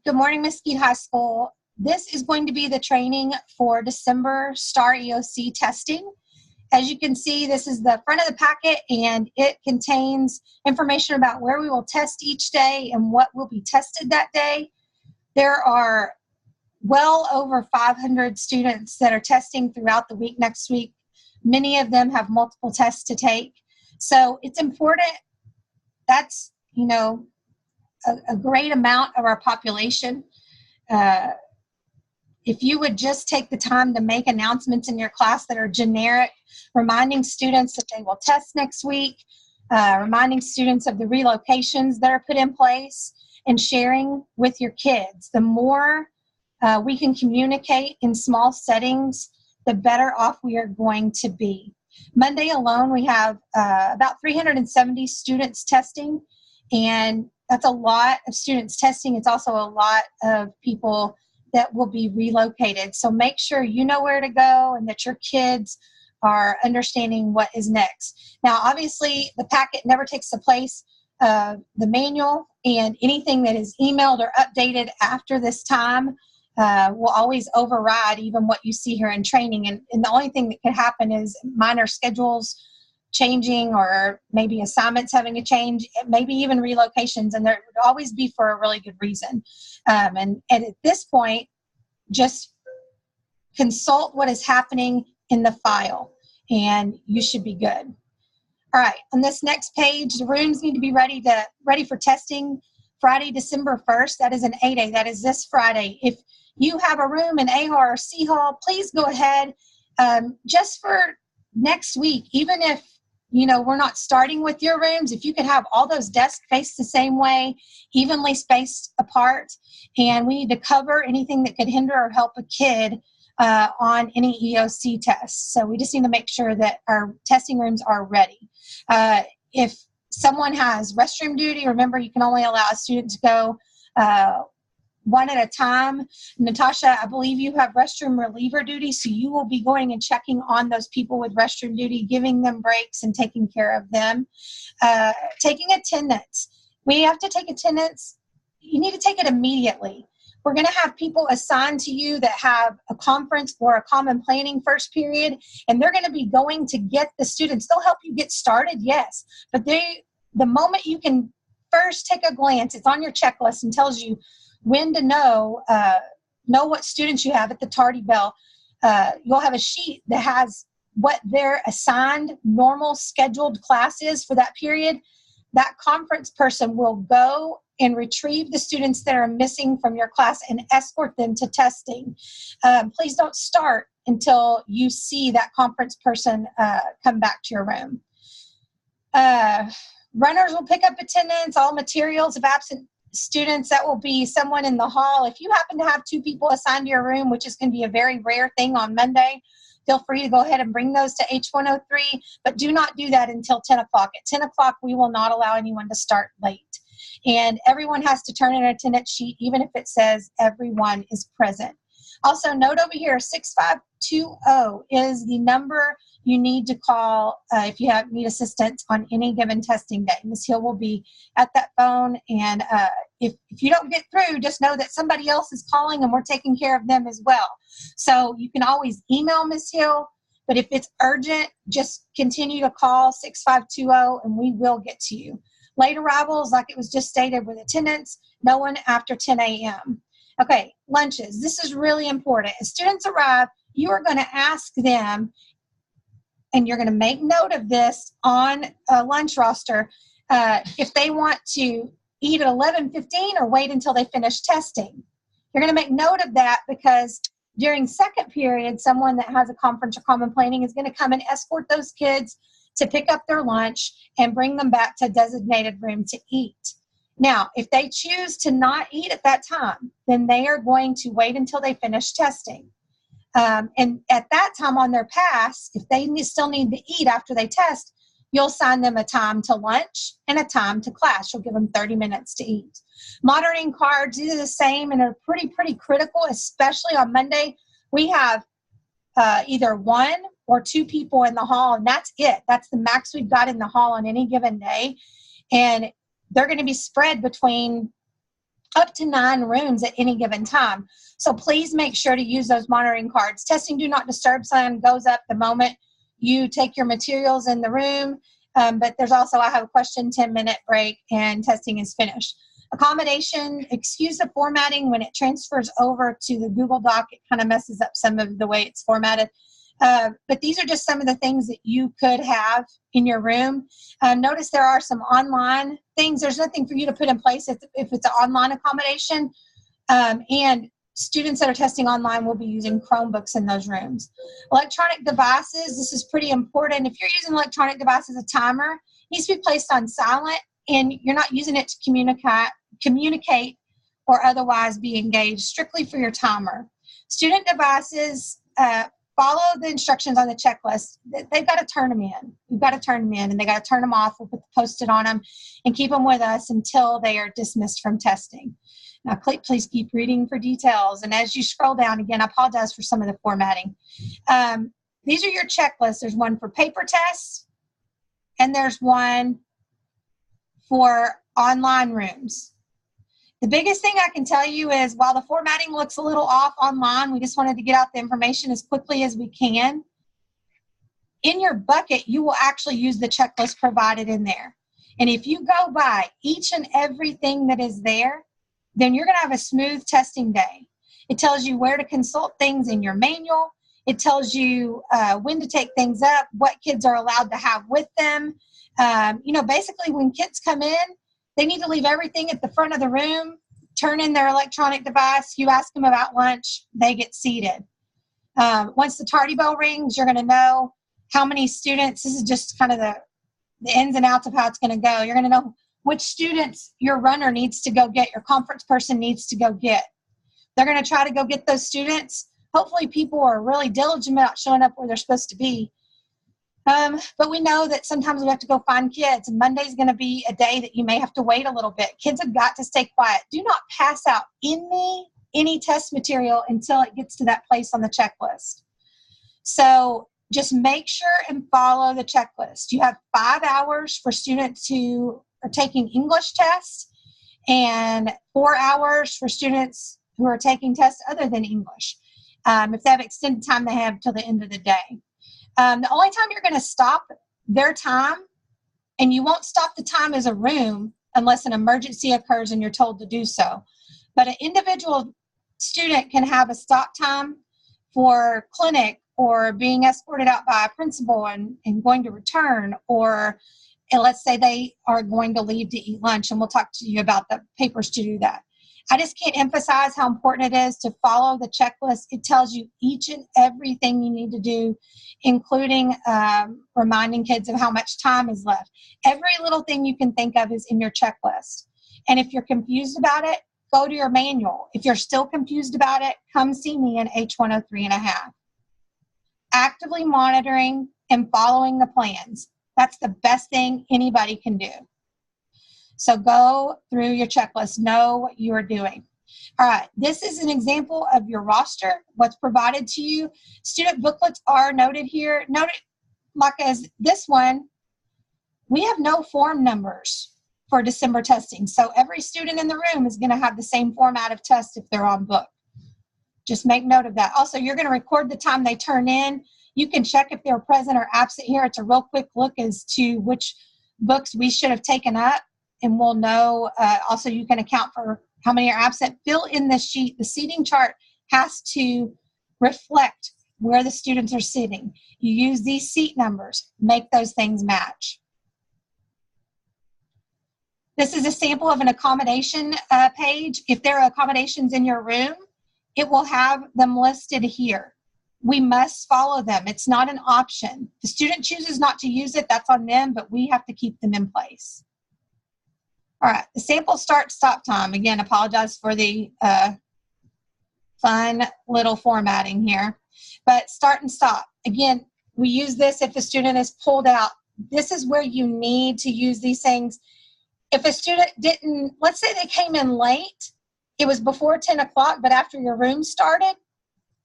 Good morning, Mesquite High School. This is going to be the training for December STAR EOC testing. As you can see, this is the front of the packet, and it contains information about where we will test each day and what will be tested that day. There are well over 500 students that are testing throughout the week next week. Many of them have multiple tests to take. So it's important. That's, a great amount of our population. If you would just take the time to make announcements in your class that are generic, reminding students that they will test next week, reminding students of the relocations that are put in place, and sharing with your kids. The more we can communicate in small settings, the better off we are going to be. Monday alone, we have about 370 students testing, and that's a lot of students testing. It's also a lot of people that will be relocated. So make sure you know where to go and that your kids are understanding what is next. Now, obviously, the packet never takes the place of the manual, and anything that is emailed or updated after this time will always override even what you see here in training. And the only thing that could happen is minor schedules changing, or maybe assignments having a change, maybe even relocations, and there would always be for a really good reason. And at this point, just consult what is happening in the file, and you should be good. All right, on this next page, the rooms need to be ready for testing Friday, December 1st. That is an A-Day. That is this Friday. If you have a room in A Hall or C Hall, please go ahead. Just for next week, even if we're not starting with your rooms, if you could have all those desks faced the same way, evenly spaced apart, and we need to cover anything that could hinder or help a kid on any EOC tests. So we just need to make sure that our testing rooms are ready. If someone has restroom duty, remember you can only allow a student to go one at a time. Natasha, I believe you have restroom reliever duty, so you will be going and checking on those people with restroom duty, giving them breaks and taking care of them. Taking attendance. We have to take attendance. You need to take it immediately. We're going to have people assigned to you that have a conference or a common planning first period, and they're going to be going to get the students. They'll help you get started, yes, but the moment you can first take a glance, it's on your checklist and tells you when to know what students you have at the tardy bell. You'll have a sheet that has what their assigned normal scheduled class is for that period. That conference person will go and retrieve the students that are missing from your class and escort them to testing. Please don't start until you see that conference person come back to your room. Runners will pick up attendance, all materials of absent students. That will be someone in the hall. If you happen to have 2 people assigned to your room, which is going to be a very rare thing on Monday, feel free to go ahead and bring those to H103, but do not do that until 10 o'clock. At 10 o'clock, we will not allow anyone to start late. And everyone has to turn in an attendance sheet, even if it says everyone is present. Also, note over here, 6520 is the number you need to call if you need assistance on any given testing day. Ms. Hill will be at that phone, and if you don't get through, just know that somebody else is calling and we're taking care of them as well. So you can always email Ms. Hill, but if it's urgent, just continue to call 6520 and we will get to you. Late arrivals, like it was just stated with attendance, no one after 10 a.m. Okay, lunches. This is really important. As students arrive, you are going to ask them, and you're going to make note of this on a lunch roster, if they want to eat at 11:15 or wait until they finish testing. You're going to make note of that because during second period, someone that has a conference or common planning is going to come and escort those kids to pick up their lunch and bring them back to a designated room to eat. Now, if they choose to not eat at that time, then they are going to wait until they finish testing. And at that time on their pass, if they still need to eat after they test, you'll assign them a time to lunch and a time to class. You'll give them 30 minutes to eat. Monitoring cards, these are the same and are pretty critical, especially on Monday. We have either 1 or 2 people in the hall, and that's it. That's the max we've got in the hall on any given day. And they're going to be spread between up to 9 rooms at any given time. So please make sure to use those monitoring cards. Testing do not disturb sign goes up the moment you take your materials in the room. But there's also, I have a question, 10-minute break, and testing is finished. Accommodation, excuse the formatting when it transfers over to the Google Doc. It kind of messes up some of the way it's formatted. But these are just some of the things that you could have in your room. Notice there are some online things. There's nothing for you to put in place if it's an online accommodation. And students that are testing online will be using Chromebooks in those rooms. Electronic devices, this is pretty important. If you're using electronic devices, a timer needs to be placed on silent, and you're not using it to communicate or otherwise be engaged, strictly for your timer. Student devices, follow the instructions on the checklist. They've got to turn them in. We've got to turn them in, and they got to turn them off. We'll put the Post-it on them and keep them with us until they are dismissed from testing. Now, please keep reading for details. And as you scroll down, again, I apologize for some of the formatting. These are your checklists. There's one for paper tests, and there's one for online rooms. The biggest thing I can tell you is while the formatting looks a little off online, we just wanted to get out the information as quickly as we can. In your bucket, you will actually use the checklist provided in there. And if you go by each and everything that is there, then you're going to have a smooth testing day. It tells you where to consult things in your manual. It tells you when to take things up, what kids are allowed to have with them. Basically when kids come in, they need to leave everything at the front of the room, turn in their electronic device. You ask them about lunch, they get seated. Once the tardy bell rings, you're going to know how many students. This is just kind of the ins and outs of how it's going to go. You're going to know which students your runner needs to go get, your conference person needs to go get. They're going to try to go get those students. Hopefully people are really diligent about showing up where they're supposed to be. But we know that sometimes we have to go find kids, and Monday's going to be a day that you may have to wait a little bit. Kids have got to stay quiet. Do not pass out any test material until it gets to that place on the checklist. So just make sure and follow the checklist. You have 5 hours for students who are taking English tests and 4 hours for students who are taking tests other than English. If they have extended time, they have till the end of the day. The only time you're going to stop their time, and you won't stop the time as a room unless an emergency occurs and you're told to do so. But an individual student can have a stop time for clinic or being escorted out by a principal and going to return, or and let's say they are going to leave to eat lunch, and we'll talk to you about the papers to do that. I just can't emphasize how important it is to follow the checklist. It tells you each and everything you need to do, including reminding kids of how much time is left. Every little thing you can think of is in your checklist. And if you're confused about it, go to your manual. If you're still confused about it, come see me in H103.5. Actively monitoring and following the plans. That's the best thing anybody can do. So go through your checklist, know what you are doing. All right, this is an example of your roster, what's provided to you. Student booklets are noted here. Noted like as this one, we have no form numbers for December testing. So every student in the room is going to have the same format of test if they're on book. Just make note of that. Also, you're going to record the time they turn in. You can check if they're present or absent here. It's a real quick look as to which books we should have taken up. And we'll know, also you can account for how many are absent. Fill in the sheet. The seating chart has to reflect where the students are sitting. You use these seat numbers, make those things match. This is a sample of an accommodation page. If there are accommodations in your room, it will have them listed here. We must follow them. It's not an option. If the student chooses not to use it, that's on them, but we have to keep them in place. All right, the sample start-stop time. Again, apologize for the fun little formatting here. But start and stop. Again, we use this if a student is pulled out. This is where you need to use these things. If a student didn't, let's say they came in late, it was before 10 o'clock, but after your room started,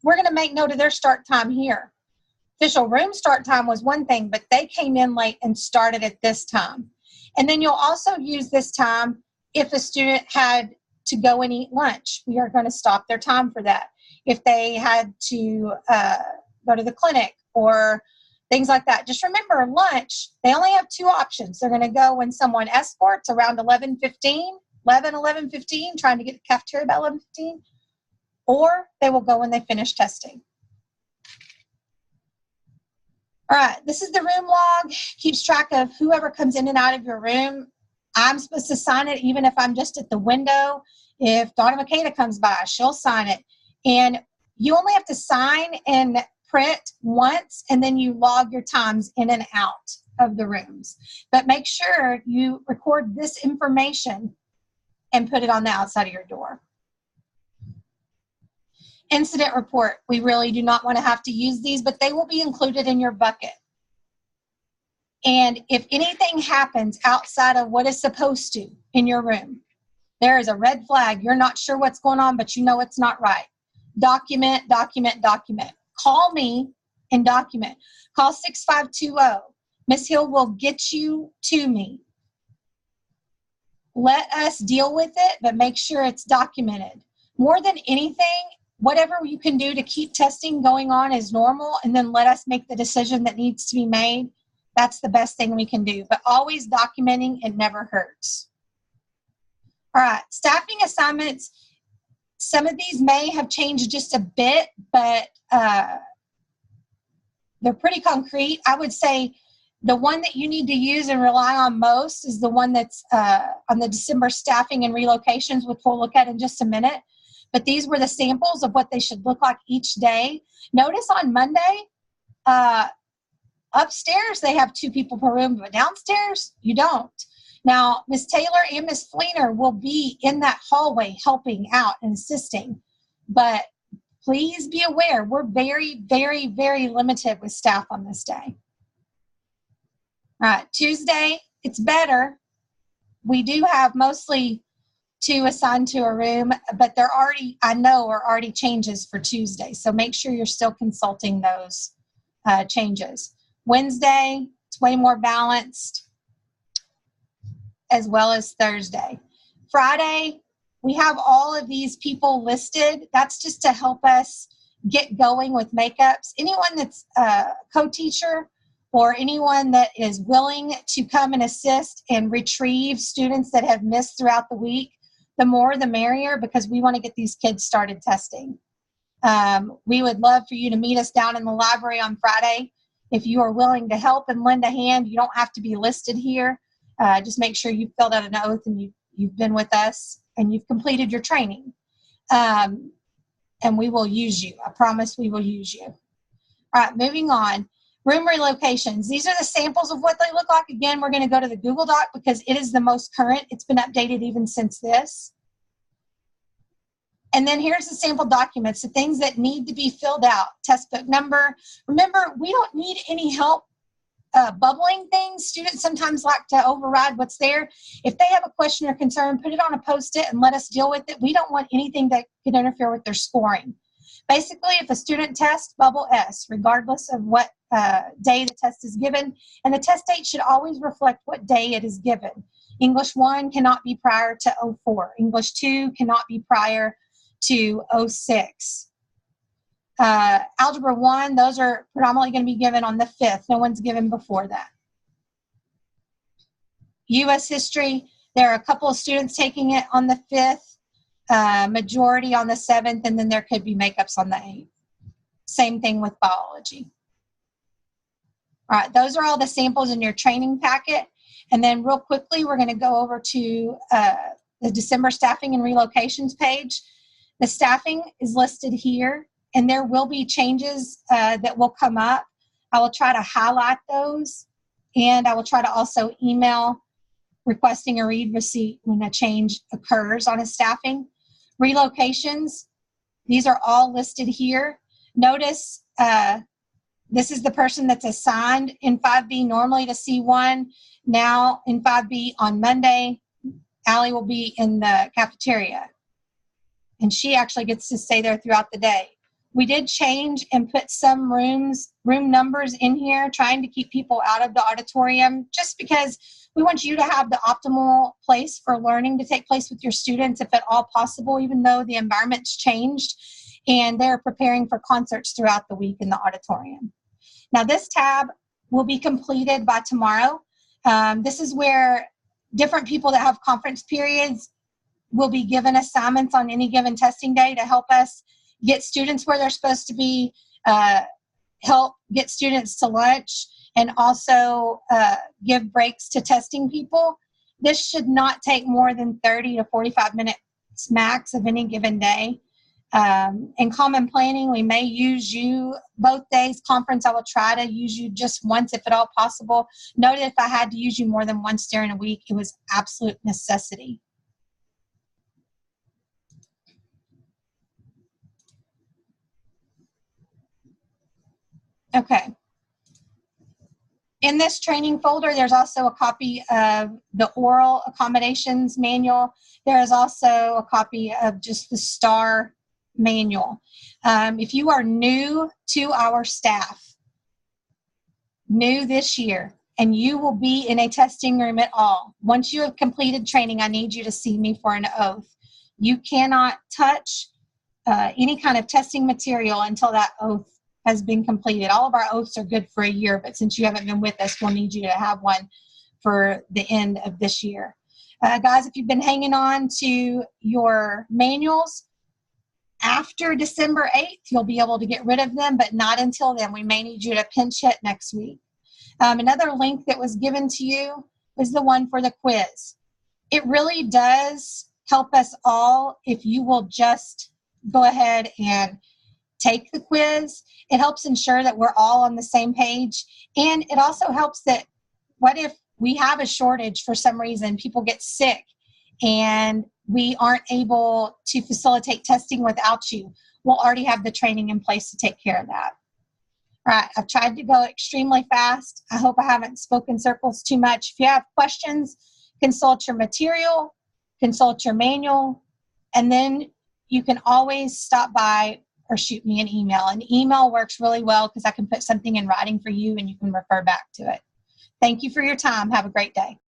we're going to make note of their start time here. Official room start time was one thing, but they came in late and started at this time. And then you'll also use this time if a student had to go and eat lunch, we are going to stop their time for that. If they had to go to the clinic or things like that, just remember lunch, they only have two options. They're going to go when someone escorts around 11:15, trying to get to the cafeteria about 11:15, or they will go when they finish testing. All right, this is the room log. Keeps track of whoever comes in and out of your room. I'm supposed to sign it even if I'm just at the window. If Donna Makeda comes by, she'll sign it. And you only have to sign and print once, and then you log your times in and out of the rooms. But make sure you record this information and put it on the outside of your door. Incident report. We really do not want to have to use these, but they will be included in your bucket. And if anything happens outside of what is supposed to in your room, there is a red flag. You're not sure what's going on, but you know it's not right. Document, document, document. Call me and document. Call 6520. Ms. Hill will get you to me. Let us deal with it, but make sure it's documented. More than anything, whatever you can do to keep testing going on is normal, and then let us make the decision that needs to be made. That's the best thing we can do. But always documenting, it never hurts. All right, staffing assignments. Some of these may have changed just a bit, but they're pretty concrete. I would say the one that you need to use and rely on most is the one that's on the December staffing and relocations, which we'll look at in just a minute. But these were the samples of what they should look like each day. Notice on Monday, upstairs they have 2 people per room, but downstairs you don't. Now, Ms. Taylor and Ms. Fleener will be in that hallway helping out and assisting. But please be aware, we're very, very, very limited with staff on this day. All right, Tuesday, it's better. We do have mostly 2 assigned to a room, but there already, I know, are already changes for Tuesday. So make sure you're still consulting those changes. Wednesday, it's way more balanced, as well as Thursday. Friday, we have all of these people listed. That's just to help us get going with makeups. Anyone that's a co-teacher or anyone that is willing to come and assist and retrieve students that have missed throughout the week, the more the merrier, because we want to get these kids started testing. We would love for you to meet us down in the library on Friday. If you are willing to help and lend a hand, you don't have to be listed here. Just make sure you've filled out an oath and you've been with us and you've completed your training. And we will use you. I promise we will use you. All right, moving on. Room relocations. These are the samples of what they look like. Again, we're going to go to the Google Doc because it is the most current. It's been updated even since this. And then here's the sample documents, the things that need to be filled out. Test book number. Remember, we don't need any help bubbling things. Students sometimes like to override what's there. If they have a question or concern, put it on a Post-it and let us deal with it. We don't want anything that could interfere with their scoring. Basically, if a student tests, bubble S, regardless of what day the test is given. And the test date should always reflect what day it is given. English 1 cannot be prior to 04. English 2 cannot be prior to 06. Algebra 1, those are predominantly going to be given on the 5th. No one's given before that. U.S. history, there are a couple of students taking it on the 5th, majority on the 7th, and then there could be makeups on the 8th. Same thing with biology. All right, those are all the samples in your training packet. And then real quickly, we're going to go over to the December staffing and relocations page. The staffing is listed here, and there will be changes that will come up. I will try to highlight those, and I will try to also email requesting a read receipt when a change occurs on a staffing. Relocations, these are all listed here. Notice this is the person that's assigned in 5B normally to C1. Now in 5B on Monday, Allie will be in the cafeteria. And she actually gets to stay there throughout the day. We did change and put some room numbers in here, trying to keep people out of the auditorium, just because we want you to have the optimal place for learning to take place with your students, if at all possible, even though the environment's changed and they're preparing for concerts throughout the week in the auditorium. Now, this tab will be completed by tomorrow. This is where different people that have conference periods will be given assignments on any given testing day to help us get students where they're supposed to be, help get students to lunch, and also give breaks to testing people. This should not take more than 30 to 45 minutes max of any given day. In common planning, we may use you both days. Conference, I will try to use you just once if at all possible. Note that if I had to use you more than once during a week, it was absolute necessity. Okay. In this training folder, there's also a copy of the oral accommodations manual. There is also a copy of just the STAR manual. If you are new to our staff, new this year, and you will be in a testing room at all, once you have completed training, I need you to see me for an oath. You cannot touch any kind of testing material until that oath has been completed. All of our oaths are good for a year, but since you haven't been with us, we'll need you to have one for the end of this year. Guys, if you've been hanging on to your manuals, after December 8th, you'll be able to get rid of them, but not until then. We may need you to pinch hit next week. Another link that was given to you was the one for the quiz. It really does help us all if you will just go ahead and take the quiz. It helps ensure that we're all on the same page. And it also helps that what if we have a shortage for some reason, people get sick, and we aren't able to facilitate testing without you, we'll already have the training in place to take care of that. All right, I've tried to go extremely fast. I hope I haven't spoken circles too much. If you have questions, consult your material, consult your manual, and then you can always stop by or shoot me an email. An email works really well because I can put something in writing for you and you can refer back to it. Thank you for your time. Have a great day.